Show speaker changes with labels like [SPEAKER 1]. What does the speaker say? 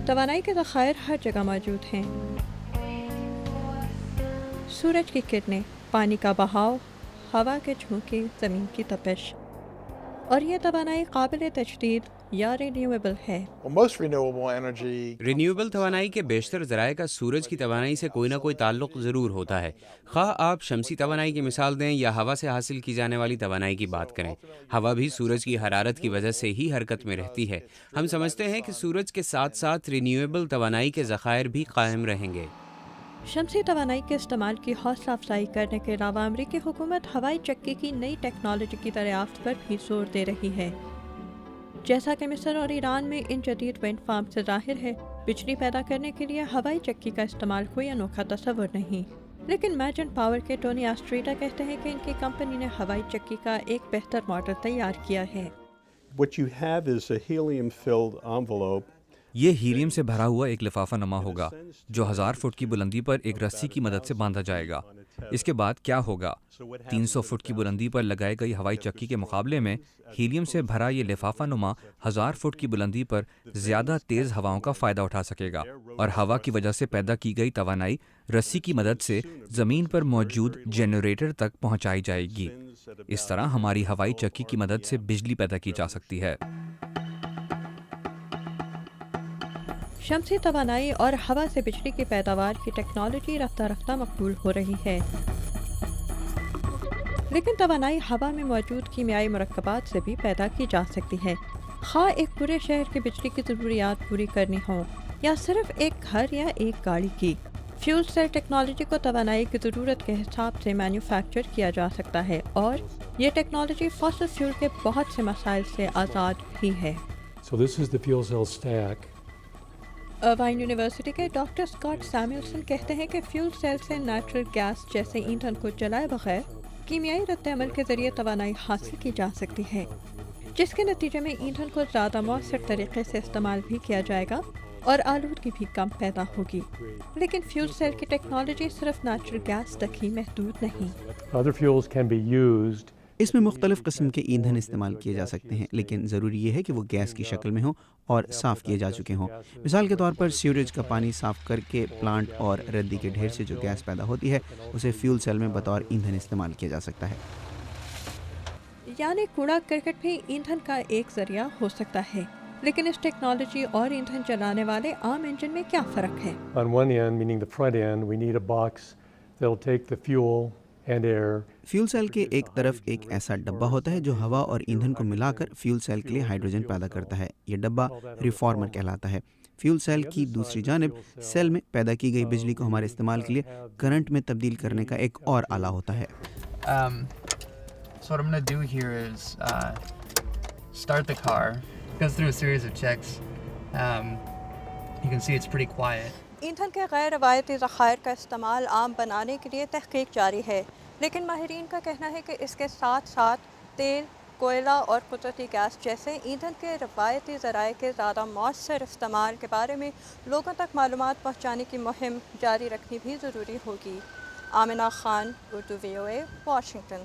[SPEAKER 1] توانائی کے ذخائر ہر جگہ موجود ہیں۔ سورج کی کرنیں، پانی کا بہاؤ، ہوا کے جھونکے، زمین کی تپش، اور یہ توانائی قابل تجدید یا رینیویبل ہے۔
[SPEAKER 2] رینیویبل توانائی کے بیشتر ذرائع کا سورج کی توانائی سے کوئی نہ کوئی تعلق ضرور ہوتا ہے، خواہ آپ شمسی توانائی کی مثال دیں یا ہوا سے حاصل کی جانے والی توانائی کی بات کریں۔ ہوا بھی سورج کی حرارت کی وجہ سے ہی حرکت میں رہتی ہے۔ ہم سمجھتے ہیں کہ سورج کے ساتھ ساتھ رینیویبل توانائی کے ذخائر بھی قائم رہیں گے۔
[SPEAKER 1] شمسی توانائی کے استعمال کی حوصلہ افزائی کرنے کے علاوہ امریکی حکومت ہوائی چکی کی نئی ٹیکنالوجی کی دریافت پر بھی زور دے رہی ہے۔ جیسا کہ مصر اور ایران میں ان جدید ونڈ فارم سے ظاہر ہے، بجلی پیدا کرنے کے لیے ہوائی چکی کا استعمال کوئی انوکھا تصور نہیں۔ لیکن میجن پاور کے ٹونی آسٹریٹا کہتے ہیں کہ ان کی کمپنی نے ہوائی چکی کا ایک بہتر ماڈل تیار کیا ہے۔
[SPEAKER 3] What you have is a helium-filled envelope.
[SPEAKER 4] یہ ہیلیم سے بھرا ہوا ایک لفافہ نما ہوگا جو 1000 فٹ کی بلندی پر ایک رسی کی مدد سے باندھا جائے گا۔ اس کے بعد کیا ہوگا؟ 300 فٹ کی بلندی پر لگائی گئی ہوائی چکی کے مقابلے میں ہیلیم سے بھرا یہ لفافہ نما 1000 فٹ کی بلندی پر زیادہ تیز ہواؤں کا فائدہ اٹھا سکے گا، اور ہوا کی وجہ سے پیدا کی گئی توانائی رسی کی مدد سے زمین پر موجود جنریٹر تک پہنچائی جائے گی۔ اس طرح ہماری ہوائی چکی کی مدد سے بجلی پیدا کی جا سکتی ہے۔
[SPEAKER 1] شمسی توانائی اور ہوا سے بجلی کی پیداوار کی ٹیکنالوجی رفتہ رفتہ مقبول ہو رہی ہے، لیکن توانائی ہوا میں موجود کیمیائی مرکبات سے بھی پیدا کی جا سکتی ہے، خواہ ایک پورے شہر کی بجلی کی ضروریات پوری کرنی ہوں یا صرف ایک گھر یا ایک گاڑی کی۔ فیول سیل ٹیکنالوجی کو توانائی کی ضرورت کے حساب سے مینوفیکچر کیا جا سکتا ہے، اور یہ ٹیکنالوجی فاسل فیول کے بہت سے مسائل سے آزاد بھی ہے۔
[SPEAKER 5] So this is the fuel cell stack.
[SPEAKER 1] اروائن یونیورسٹی کے ڈاکٹر اسکاٹ سیموئلسن کہتے ہیں کہ فیول سیل سے نیچرل گیس جیسے ایندھن کو جلائے بغیر کیمیائی رد عمل کے ذریعے توانائی حاصل کی جا سکتی ہے، جس کے نتیجے میں ایندھن کو زیادہ مؤثر طریقے سے استعمال بھی کیا جائے گا اور آلودگی بھی کم پیدا ہوگی۔ لیکن فیول سیل کی ٹیکنالوجی صرف نیچرل گیس تک ہی محدود نہیں۔
[SPEAKER 5] Other fuels can be used.
[SPEAKER 6] اس میں مختلف قسم کے ایندھن استعمال کیے جا سکتے ہیں، لیکن ضروری یہ ہے کہ وہ گیس کی شکل میں ہوں اور صاف کیے جا چکے ہوں۔ مثال کے طور پر سیوریج کا پانی صاف کر کے پلانٹ اور ردی کے ڈھیر سے جو گیس پیدا ہوتی ہے اسے فیول سیل میں بطور ایندھن استعمال کیا جا سکتا ہے۔
[SPEAKER 1] یعنی کوڑا کرکٹ بھی ایندھن کا ایک ذریعہ ہو سکتا ہے، لیکن اس ٹیکنالوجی اور ایندھن چلانے والے عام انجن میں کیا فرق ہے؟
[SPEAKER 5] On one end, meaning the front end, we need a box that'll take the fuel and air.
[SPEAKER 6] Fuel cell کے ایک طرف ایک ایسا ڈبہ ہوتا ہے جو ہوا اور ایندھن کو ملا کر فیول سیل کے لیے ہائیڈروجن پیدا کرتا ہے۔ یہ ڈبہ ریفارمر کہلاتا ہے۔ فیول سیل کی دوسری جانب سیل میں پیدا کی گئی بجلی کو ہمارے استعمال کے لیے کرنٹ میں تبدیل کرنے کا ایک اور آلہ ہوتا ہے۔
[SPEAKER 7] So what I'm going to do here is start the car. It goes through a series of checks. You can see it's pretty quiet.
[SPEAKER 1] ایندھن کے غیر روایتی ذخائر کا استعمال عام بنانے کے لیے تحقیق جاری ہے، لیکن ماہرین کا کہنا ہے کہ اس کے ساتھ ساتھ تیل، کوئلہ اور قدرتی گیس جیسے ایندھن کے روایتی ذرائع کے زیادہ مؤثر استعمال کے بارے میں لوگوں تک معلومات پہنچانے کی مہم جاری رکھنی بھی ضروری ہوگی۔ Amna Khan, Urdu VOA، Washington.